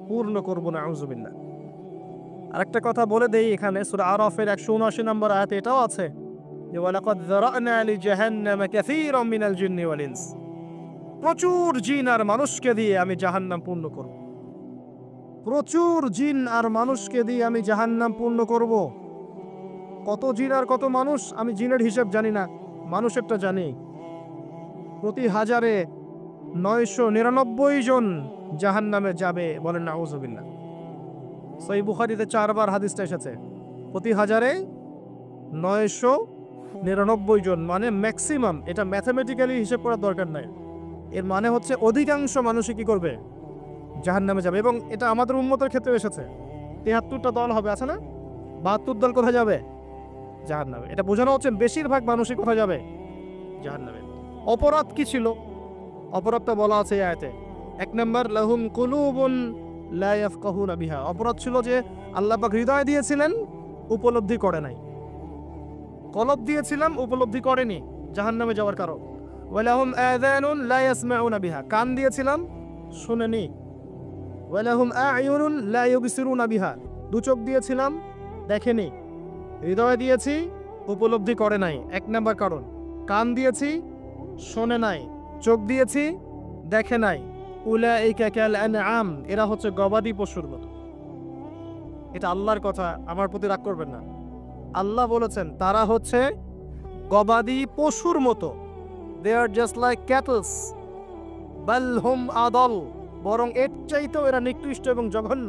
Speaker 1: পূর্ণ করবো না। আউযুবিল্লাহ। আরেকটা কথা বলে দেই, এখানে সূরা আরাফের 179 নম্বর আয়াতে এটাও আছে যে ওয়ালাকাদ যারানা লিজাহান্নামা কাসীরাম মিনাল জিন্নি ওয়াল ইনস, প্রচুর জিন আর মানুষকে দিয়ে আমি জাহান্নাম পূর্ণ করব। প্রচুর জিন আর মানুষকে দিয়ে আমি জাহান্নাম পূর্ণ করব। কত জিন আর কত মানুষ আমি জিনের হিসাব জানি না, মানুষেরটা জানি। প্রতি 1000-এ 999 জন জাহান্নামে যাবে, বলেন নাউযুবিল্লাহ। সহিহ বুখারীতে 4 বার হাদিসটা এসেছে, প্রতি 1000-এ 999 জন, মানে ম্যাক্সিমাম। এটা ম্যাথমেটিক্যালি হিসেব করার দরকার নাই, এর মানে হচ্ছে অধিকাংশ মানুষই কি করবে, জাহান্নামে যাবে। এবং এটা আমাদের উম্মতের ক্ষেত্রে এসেছে। 73টা দল হবে, আছে না? 72 দল কোথায় যাবে? জাহান্নামে। এটা বোঝানো হচ্ছে বেশিরভাগ মানুষই কোথায় যাবে? জাহান্নামে। অপরাধ কি ছিল? অপরাধটা বলা আছে এই আয়াতে। 1 নাম্বার, লাহুম কুলুবুন লা ইয়াফকাহুনা বিহা। অপরাধ ছিল যে আল্লাহ পাক হৃদয় দিয়েছিলেন, উপলব্ধি করে নাই। কলব দিয়েছিলাম, উপলব্ধি করেনি, জাহান্নামে যাওয়ার কারণ। ওয়ালাহুম আযানুন লা ইয়াসমাউনা বিহা। কান দিয়েছিলাম, শুনেনি। ওয়ালাহুম আ'য়ুনুন লা ইউবসিরুনা বিহা। 2 চোখ দিয়েছিলাম, দেখেনি। হৃদয় দিয়েছি, উপলব্ধি করে নাই। 1 নাম্বার কারণ। কান দিয়েছি, শোনে নাই। চোখ দিয়েছি, দেখে নাই। উলাইকা কাল আনআম। এরা হচ্ছে গবাদি পশুর মতো। এটা আল্লাহর কথা, আমার প্রতি রাগ করবেন না। আল্লাহ বলেছেন তারা হচ্ছে গবাদি পশুর মতো। দে আর জাস্ট লাইক ক্যাটলস, বাল হুম আদল। বরং এর চাইতেও এরা নিকৃষ্ট এবং জঘন্য।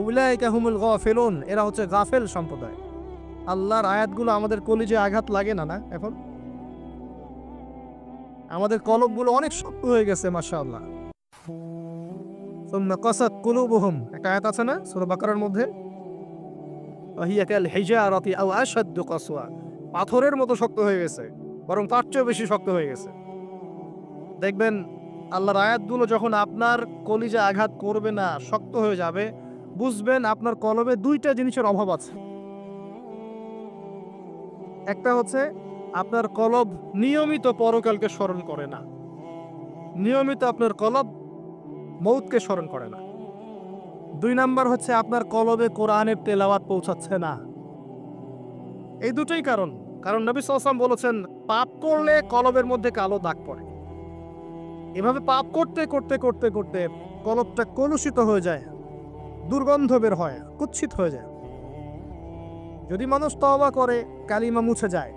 Speaker 1: উলাইকা হুমুল গাফিলুন। এরা হচ্ছে গাফেল সম্প্রদায়। আল্লাহর আয়াতগুলো আমাদের কলিজে আঘাত লাগে না? এখন আমাদের কলবগুলো অনেক শক্ত হয়ে গেছে, মাশাআল্লাহ। সুম্মা কাসাত কুলুবুহুম, একটা আয়াত আছে না সূরা বাকারার মধ্যে? ওয়াহিয়া কাল হিজারাতি আও আশাদ্দু কাসওয়া। পাথরের মতো শক্ত হয়ে গেছে, বরং তার চেয়েও বেশি শক্ত হয়ে গেছে। দেখবেন আল্লাহর আয়াতগুলো যখন আপনার কলিজে আঘাত করবে না, শক্ত হয়ে যাবে, বুঝবেন আপনার কলবে 2টা জিনিসের অভাব আছে। একটা হচ্ছে আপনার কলব নিয়মিত পরকালকে স্মরণ করে না, নিয়মিত আপনার কলব মৌতকে স্মরণ করে না। 2 নাম্বার হচ্ছে আপনার কলবে কোরআনের তেলাওয়াত পৌঁছাচ্ছে না। এই দুটোই কারণ। কারণ নবী সাল্লাল্লাহু আলাইহি ওয়াসাল্লাম বলেছেন, পাপ করলে কলবের মধ্যে কালো দাগ পড়ে। এভাবে পাপ করতে করতে করতে করতে কলবটা কলুষিত হয়ে যায়, দুর্গন্ধ বের হয়, কুৎসিত হয়ে যায়। যদি মানুষ তওবা করে, কালিমা মুছে যায়।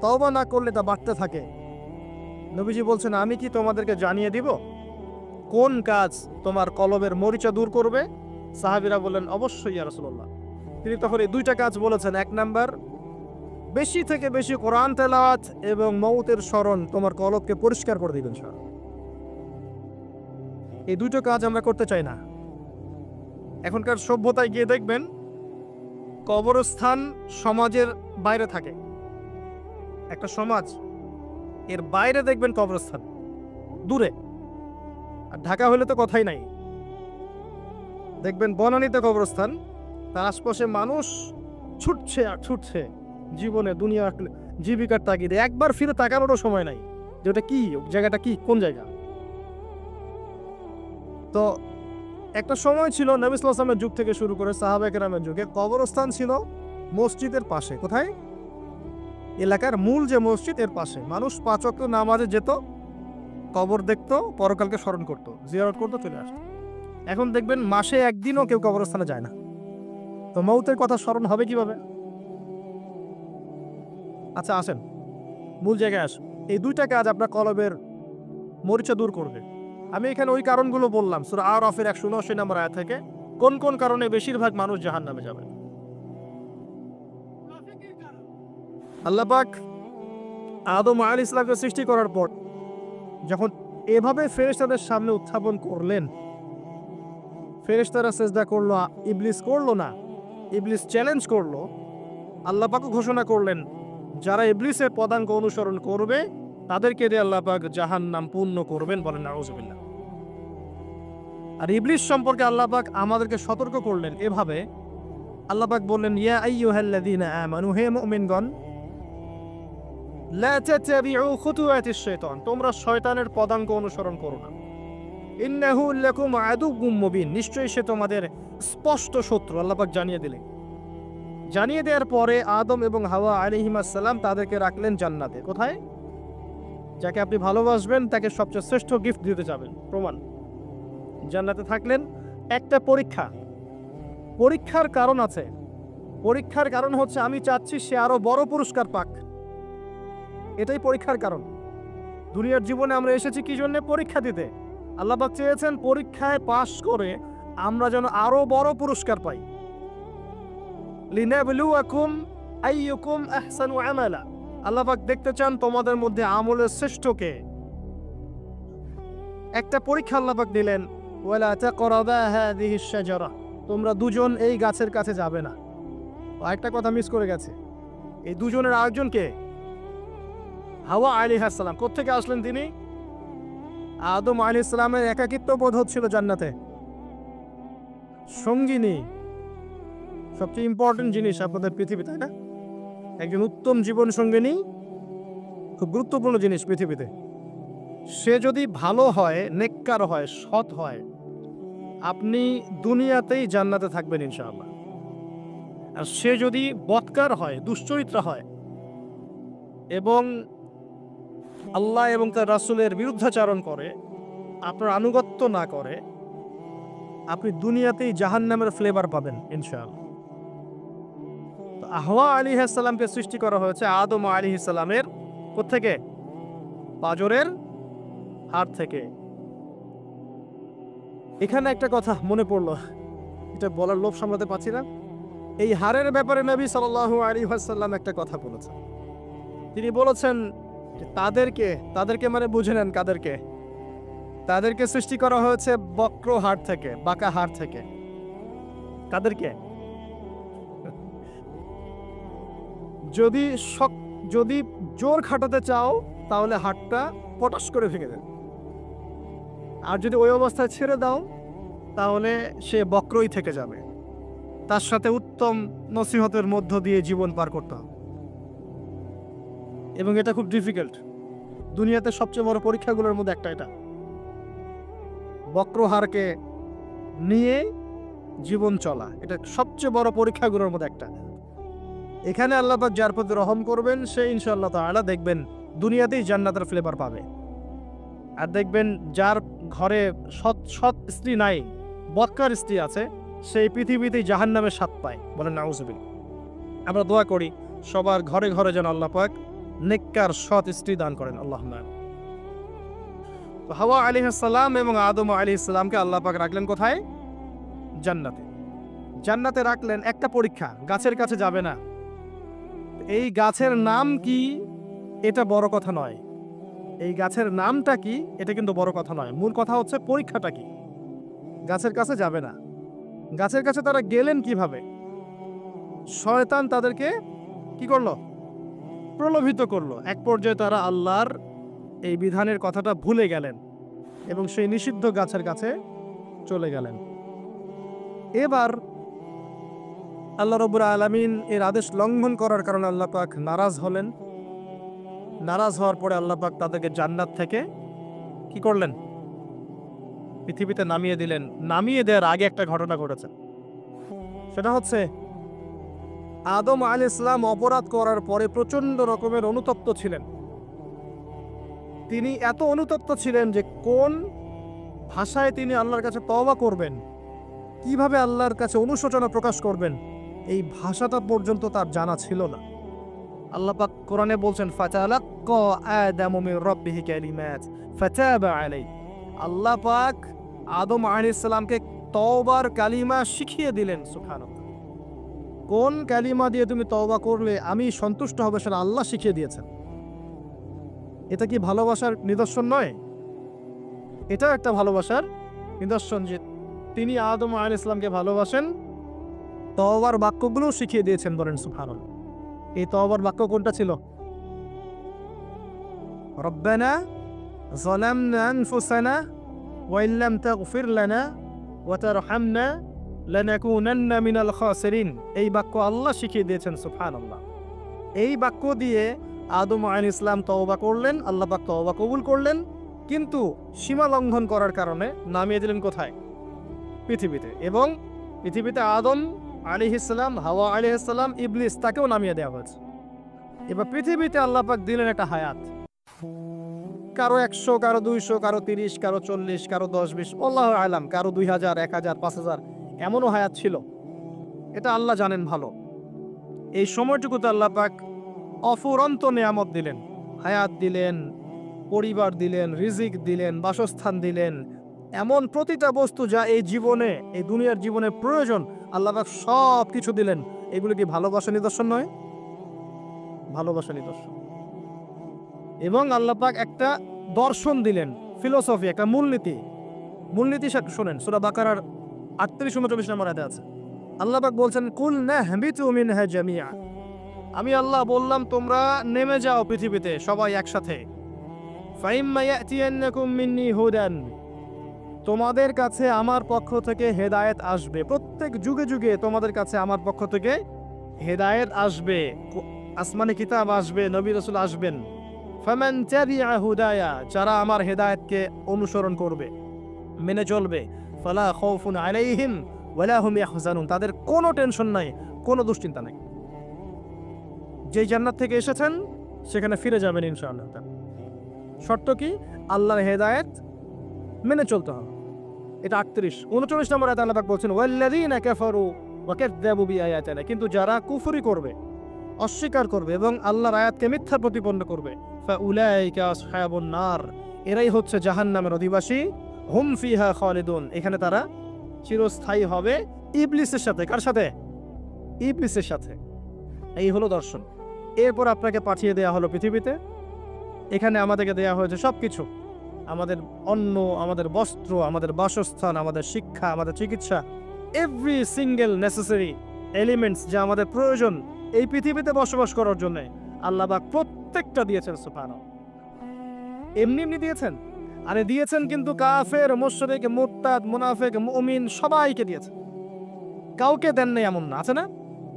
Speaker 1: তওবা না করলে তা বাড়তে থাকে। নবীজি বলছেন, আমি কি তোমাদেরকে জানিয়ে দিব কোন কাজ তোমার কলবের মরিচা দূর করবে? সাহাবীরা বললেন, অবশ্যই ইয়া রাসূলুল্লাহ। তিনি তখন এই 2টা কাজ বলেছেন। 1 নাম্বার, বেশি থেকে বেশি কোরআন তেলাওয়াত এবং মৌতের স্মরণ তোমার কলবকে পরিষ্কার করে দিবেন। এই 2টো কাজ আমরা করতে চাই না। এখনকার সভ্যতায় গিয়ে দেখবেন কবরস্থান সমাজের বাইরে থাকে। একটা সমাজ, এর বাইরে দেখবেন কবরস্থান, দূরে। আর ঢাকা হলে তো কথাই নাই। দেখবেন বনানীতে কবরস্থান, তার আশপাশে মানুষ ছুটছে আর ছুটছে জীবনে, দুনিয়ার জীবিকার তাগিদে। একবার ফিরে তাকানোরও সময় নাই যে ওটা কি, জায়গাটা কি, কোন জায়গা। তো একটা সময় ছিল নবী সাল্লাল্লাহু আলাইহি ওয়াসাল্লামের যুগ থেকে শুরু করে সাহাবায়ে কেরামের যুগে, কবরস্থান ছিল মসজিদের পাশে। কোথায়? এলাকার মূল যে মসজিদ, এর পাশে। মানুষ 5 ওয়াক্ত নামাজে যেত, কবর দেখত, পরকালকে স্মরণ করত, জিয়ারত করত, চলে আসত। এখন দেখবেন মাসে 1 দিনও কেউ কবরস্থানে যায় না। তো মৌতের কথা স্মরণ হবে কিভাবে? আচ্ছা আসেন, মূল জায়গায় আসেন। এই 2টা কাজ আপনার কলবের মরিচা দূর করবে। আমি এখানে ওই কারণগুলো বললাম সূরা আরাফের 179 নম্বর আয়াত থেকে, কোন কোন কারণে বেশিরভাগ মানুষ জাহান্নামে যাবে। আল্লাহ পাক আদম আলাইহিস সালামকে সৃষ্টি করার পর যখন এভাবে ফেরেশতাদের সামনে উত্থাপন করলেন, ফেরেশতারা সিজদা করলো, ইবলিস করলো না। ইবলিস চ্যালেঞ্জ করলো। আল্লাহ পাক ঘোষণা করলেন, যারা ইবলিসের পদাঙ্ক অনুসরণ করবে তাদেরকে দিয়ে আল্লাহ পাক জাহান্নাম পূর্ণ করবেন, বলেন নাউযুবিল্লাহ। আর ইবলিস সম্পর্কে আল্লাহ পাক আমাদেরকে সতর্ক করলেন এভাবে। আল্লাহ পাক বললেন, ইয়া আইয়ুহাল্লাযীনা আমানু, হে মুমিনগণ, লা তাত্তাবিউ খুতুওয়াতিশ শাইতান, তোমরা শয়তানের পদাঙ্ক অনুসরণ করো না। ইন্নাহু লাকুম আদুউম মুবিন, নিশ্চয়ই সে তোমাদের স্পষ্ট শত্রু। আল্লাহ পাক জানিয়ে দিলেন। জানিয়ে দেওয়ার পরে আদম এবং হাওয়া আলাইহিস সালাম তাদেরকে রাখলেন জান্নাতে। কোথায়? যাকে আপনি ভালোবাসবেন তাকে সবচেয়ে শ্রেষ্ঠ গিফট দিতে যাবেন, প্রমাণ। জান্নাতে থাকলেন, একটা পরীক্ষার কারণ আছে। পরীক্ষার কারণ হচ্ছে আমি চাচ্ছি সে আরো বড় পুরস্কার পাক। এটাই পরীক্ষার কারণ। দুনিয়ার জীবনে আমরা এসেছি কি জন্য? পরীক্ষা দিতে। আল্লাহ পাক চেয়েছেন পরীক্ষায় পাশ করে আমরা যেন আরো বড় পুরস্কার পাই। লিনাবলুয়াকুম আইয়ুকুম আহসানু আমালা। আল্লাহ পাক দেখতে চান তোমাদের মধ্যে আমলের শ্রেষ্ঠ কে। একটা পরীক্ষা আল্লাহ পাক দিলেন, ওয়ালা তাকরাবা হাযিহিশ শাজারা, তোমরা দুজন এই গাছের কাছে যাবে না। একটা কথা মিস করে গেছে, এই দুজনের আরেকজন কে? হাওয়া আলাইহিস সালাম। কোত্থেকে আসলেন তিনি? আদম আলাইহিস সালামের একাকিত্ব বোধ হচ্ছিল জান্নাতে। সঙ্গিনী সবচেয়ে ইম্পর্টেন্ট জিনিস আপনাদের পৃথিবীতে, তাই না? একজন উত্তম জীবন সঙ্গিনী খুব গুরুত্বপূর্ণ জিনিস পৃথিবীতে। সে যদি ভালো হয়, নেককার হয়, সৎ হয়, আপনি দুনিয়াতেই জান্নাতে থাকবেন ইনশাআল্লাহ। আর সে যদি বদকার হয়, দুশ্চরিত্র হয় এবং আল্লাহ এবং তার রাসূলের বিরুদ্ধাচরণ করে, আপনার আনুগত্য না করে, আপনি দুনিয়াতেই জাহান্নামের ফ্লেভার পাবেন ইনশাআল্লাহ। তো হাওয়া আলাইহিস সালামকে সৃষ্টি করা হয়েছে আদম আলাইহিস সালামের কোত্থেকে? পাঁজরের হাড় থেকে। এখানে একটা কথা মনে পড়লো, এটা বলার লোভ সামলাতে পারছি না। এই হাড়ের ব্যাপারে নবী সাল্লাল্লাহু আলাইহি ওয়াসাল্লাম একটা কথা বলেছেন। তিনি বলেছেন যে তাদেরকে মানে বুঝে নেন কাদেরকে? তাদেরকে সৃষ্টি করা হয়েছে বক্র হাড় থেকে, বাঁকা হাড় থেকে। কাদেরকে? যদি জোর খাটাতে চাও তাহলে হাড়টা পটাশ করে ভেঙে দেবে, আর যদি ওই অবস্থায় ছেড়ে দাও তাহলে সে বক্রই থেকে যাবে। তার সাথে উত্তম নসিহতের মধ্য দিয়ে জীবন পার করতে হবে, এবং এটা খুব ডিফিকাল্ট। দুনিয়াতে সবচেয়ে বড় পরীক্ষাগুলোর মধ্যে একটা এটা। বক্র হাড়কে নিয়ে জীবন চলা, এটা সবচেয়ে বড় পরীক্ষাগুলোর মধ্যে একটা। এখানে আল্লাহ পাক যার প্রতি রহম করবেন সে ইনশাআল্লাহ তাআলা দেখবেন দুনিয়াতেই জান্নাতের ফ্লেভার পাবে। আর দেখবেন যার ঘরে সৎ স্ত্রী নাই, বদকার স্ত্রী আছে, সেই পৃথিবীতেই জাহান্নামের স্বাদ পায়। বলেন নাউজুবিল্লাহ। আমরা দোয়া করি সবার ঘরে ঘরে যেন আল্লাহ পাক নেককার সৎ স্ত্রী দান করেন, আল্লাহুম্মা। তো হাওয়া আলাইহিস সালাম এবং আদম আলাইহিস সালামকে আল্লাহ পাক রাখলেন কোথায়? জান্নাতে। জান্নাতে রাখলেন, একটা পরীক্ষা, গাছের কাছে যাবে না। এই গাছের নাম কি এটা বড় কথা নয়, এই গাছের নামটা কি এটা কিন্তু বড় কথা নয়। মূল কথা হচ্ছে পরীক্ষাটা কি। গাছের কাছে যাবে না। গাছের কাছে তারা গেলেন কিভাবে? শয়তান তাদেরকে কি করলো? প্রলোভিত করলো। এক পর্যায়ে তারা আল্লাহর এই বিধানের কথাটা ভুলে গেলেন এবং সেই নিষিদ্ধ গাছের কাছে চলে গেলেন। এবার আল্লাহ রাব্বুল আলামিন এর আদেশ লঙ্ঘন করার কারণে আল্লাহ পাক নারাজ হলেন। নারাজ হওয়ার পরে আল্লাহ পাক তাদেরকে জান্নাত থেকে কি করলেন? পৃথিবীতে নামিয়ে দিলেন। নামিয়ে দেওয়ার আগে একটা ঘটনা ঘটেছে, সেটা হচ্ছে আদম আলাইহিস সালাম অপরাধ করার পরে প্রচন্ড রকমের অনুতপ্ত ছিলেন। তিনি এত অনুতপ্ত ছিলেন যে কোন ভাষায় তিনি আল্লাহর কাছে তওবা করবেন, কিভাবে আল্লাহর কাছে অনুশোচনা প্রকাশ করবেন, এই ভাষাটা পর্যন্ত তার জানা ছিল না। আল্লাহ পাক কোরআনে বলছেন ফাতালাক্কা আদামু মির রাব্বিহি কালিমাত ফাতাবা আলাইহি। আল্লাহ পাক আদম আলাইহিস সালামকে তওবার কালিমা শিখিয়ে দিলেন। সুবহানাল্লাহ। কোন কালিমা দিয়ে তুমি তওবা করলে আমি সন্তুষ্ট হব সেটা আল্লাহ শিখিয়ে দিয়েছেন। এটা কি ভালোবাসার নিদর্শন নয়? এটাও একটা ভালোবাসার নিদর্শন যে তিনি আদম আলাইহিস সালামকে ভালোবাসেন, তওবার বাক্যগুলো শিখিয়ে দিয়েছেন। বলেন সুবহানাল্লাহ। এই তওবার বাক্য কোনটা ছিল? রব্বানা যালামনা আনফুসানা ওয়া ইল্লাম তাগফির লানা ওয়া তারহামনা লানাকুনান্না মিনাল খাসিরিন। এই বাক্য আল্লাহ শিখিয়ে দিয়েছেন। সুবহানাল্লাহ। এই বাক্য দিয়ে আদম আলাইহিস সালাম তওবা করলেন, আল্লাহ পাক তওবা কবুল করলেন, কিন্তু সীমা লঙ্ঘন করার কারণে নামিয়ে দিলেন কোথায়? পৃথিবীতে। এবং পৃথিবীতে আদম আলাইহিস সালাম, হাওয়া আলাইহিস সালাম, ইবলিস, তাকেও নামিয়ে দেওয়া হয়েছে। এবার পৃথিবীতে আল্লাহ পাক দিলেন একটা হায়াত। কারো 100, কারো 200, কারো 30, কারো 40, কারো 10-20, আল্লাহু আলাম, কারো 2000, 1000, 5000, এমনও হায়াত ছিল। এটা আল্লাহ জানেন ভালো। এই সময়টুকুতে আল্লাহ পাক অফুরন্ত নেয়ামত দিলেন, হায়াত দিলেন, পরিবার দিলেন, রিজিক দিলেন, বাসস্থান দিলেন, এমন প্রতিটা বস্তু যা এই জীবনে, এই দুনিয়ার জীবনে প্রয়োজন, আল্লাহ পাক সব কিছু দিলেন। এগুলো কি ভালোবাসা নিদর্শন নয়? ভালোবাসা নিদর্শন। এবং আল্লাহ পাক একটা দর্শন দিলেন, ফিলোসফি, একটা মূলনীতি। মূলনীতি শোনেন, সূরা বাকারার 38-39 নম্বর আয়াতে আছে। আল্লাহ পাক বলছেন, কুল নাহবিতু মিনহা জামিআ। আমি আল্লাহ বললাম তোমরা নেমে যাও পৃথিবীতে সবাই একসাথে। ফাইম্মা ইয়াতিয়ান্নাকুম মিন্নি হুদান। তোমাদের কাছে আমার পক্ষ থেকে হেদায়েত আসবে। প্রত্যেক যুগে যুগে তোমাদের কাছে আমার পক্ষ থেকে হেদায়েত আসবে, আসমানি কিতাব আসবে, নবী রাসূল আসবেন। ফামান তাবিআ হুদায়া, যারা আমার হেদায়েতকে অনুসরণ করবে, মেনে চলবে, ফালা খাউফুন আলাইহিম ওয়ালা হুম ইয়াহজানুন, তাদের কোনো টেনশন নাই, কোনো দুশ্চিন্তা নাই। যে জান্নাত থেকে এসেছেন সেখানে ফিরে যাবেন ইনশাআল্লাহ। শর্ত কি? আল্লাহর হেদায়েত মেনে চলতে হবে। এটা 38-39 নম্বর আয়াতে আল্লাহ পাক বলছেন, ওয়াল্লাযীনা কাফারু ওয়া কাযযাবু বিআয়াতিনা, কিন্তু যারা কুফরি করবে, অস্বীকার করবে এবং আল্লাহর আয়াতকে মিথ্যা প্রতিপন্ন করবে, ফাউলাইকা আসহাবুন নার, এরাই হচ্ছে জাহান্নামের অধিবাসী। হুম ফিহা খালিদুন, এখানে তারা চিরস্থায়ী হবে। ইবলিসের সাথে। কার সাথে? ইবলিসের সাথে। এই হলো দর্শন। এরপর আপনাকে পাঠিয়ে দেয়া হলো পৃথিবীতে। এখানে আমাদেরকে দেয়া হয়েছে সবকিছু, আমাদের অন্ন, আমাদের বস্ত্র, আমাদের বাসস্থান, আমাদের শিক্ষা, আমাদের চিকিৎসা, এভরি সিঙ্গেল নেসেসারি এলিমেন্টস যা আমাদের প্রয়োজন এই পৃথিবীতে বসবাস করার জন্য আল্লাহ পাক প্রত্যেকটা দিয়েছেন। সুবহানাল্লাহ। এমনি এমনি দিয়েছেন? আরে দিয়েছেন কিন্তু কাফের, মুশরিক, মুরতাদ, মুনাফিক, মুমিন সবাইকে দিয়েছেন। কাউকে দেন নাই এমন না, আছে না?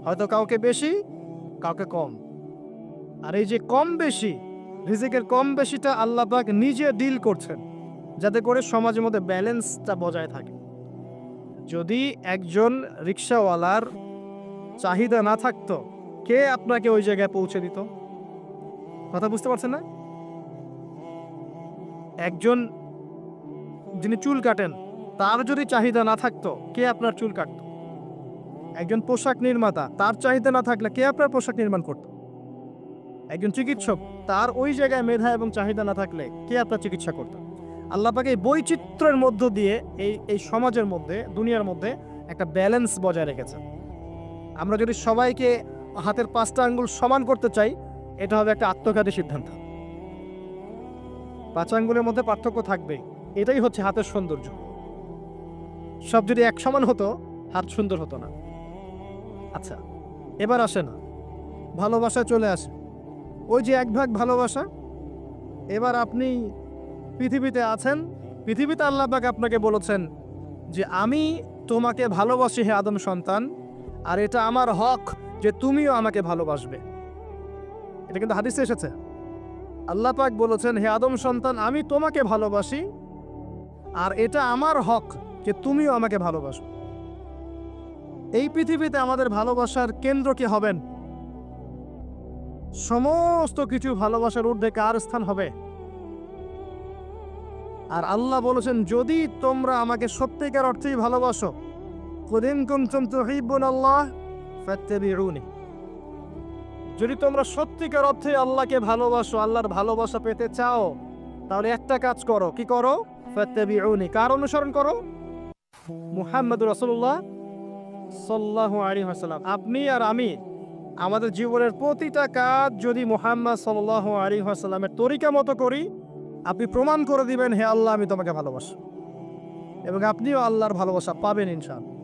Speaker 1: হয়তো কাউকে বেশি, কাউকে কম। আর এই যে কম বেশি, রিজিকের কম বেশিটা আল্লাহ পাক নিজে ডিল করছেন, যাতে করে সমাজের মধ্যে ব্যালেন্সটা বজায় থাকে। যদি একজন রিকশাওয়ালার চাহিদা না থাকতো, কে আপনাকে ওই জায়গায় পৌঁছে দিত? কথা বুঝতে পারছেন না? একজন যিনি চুল কাটেন, তার যদি চাহিদা না থাকতো, কে আপনার চুল কাটতো? একজন পোশাক নির্মাতা, তার চাহিদা না থাকলে কে আপনার পোশাক নির্মাণ করত? একজন চিকিৎসক, তার ওই জায়গায় মেধা এবং চাহিদা না থাকলে কে আপনার চিকিৎসা করত? আল্লাহ পাক এই বৈচিত্র্যের মধ্য দিয়ে এই সমাজের মধ্যে, দুনিয়ার মধ্যে একটা ব্যালেন্স বজায় রেখেছেন। আমরা যদি সবাইকে হাতের 5টা আঙ্গুল সমান করতে চাই, এটা হবে একটা আত্মঘাতী সিদ্ধান্ত। 5 আঙ্গুলের মধ্যে পার্থক্য থাকবে, এটাই হচ্ছে হাতের সৌন্দর্য। সব যদি এক সমান হতো, হাত সুন্দর হতো না। আচ্ছা, এবার আসে না, ভালোবাসা চলে আসে। ওই যে এক ভাগ ভালোবাসা। এবার আপনি পৃথিবীতে আছেন, পৃথিবীতে আল্লাহ পাক আপনাকে বলেছেন যে আমি তোমাকে ভালোবাসি হে আদম সন্তান, আর এটা আমার হক যে তুমিও আমাকে ভালোবাসবে। এটা কিন্তু হাদিসে এসেছে। আল্লাহ পাক বলেছেন, হে আদম সন্তান, আমি তোমাকে ভালোবাসি আর এটা আমার হক যে তুমিও আমাকে ভালোবাসো। এই পৃথিবীতে আমাদের ভালোবাসার কেন্দ্র কি হবেন? সমস্ত কিছু ভালোবাসার ঊর্ধ্বে কার স্থান হবে? আর আল্লাহ বলেছেন, যদি তোমরা আমাকে সত্যিকার অর্থেই ভালোবাসো, কুল ইন কুনতুম তুহিব্বুনাল্লাহ ফাত্তাবিউনি, যদি তোমরা সত্যিকার অর্থে আল্লাহকে ভালোবাসো, আল্লাহর ভালোবাসা পেতে চাও, তাহলে একটা কাজ করো। কি করো? ফাত্তাবিউনি, কার অনুসরণ করো? মুহাম্মদুর রাসূলুল্লাহ সাল্লাল্লাহু আলাইহি ওয়াসাল্লাম। আপনি আর আমি আমাদের জীবনের প্রতিটা কাজ যদি মুহাম্মদ সাল্লাল্লাহু আলাইহি ওয়াসাল্লামের তরিকা মতো করি, আপনি প্রমাণ করে দিবেন, হে আল্লাহ, আমি তোমাকে ভালোবাসি, এবং আপনিও আল্লাহর ভালোবাসা পাবেন ইনশাআল্লাহ।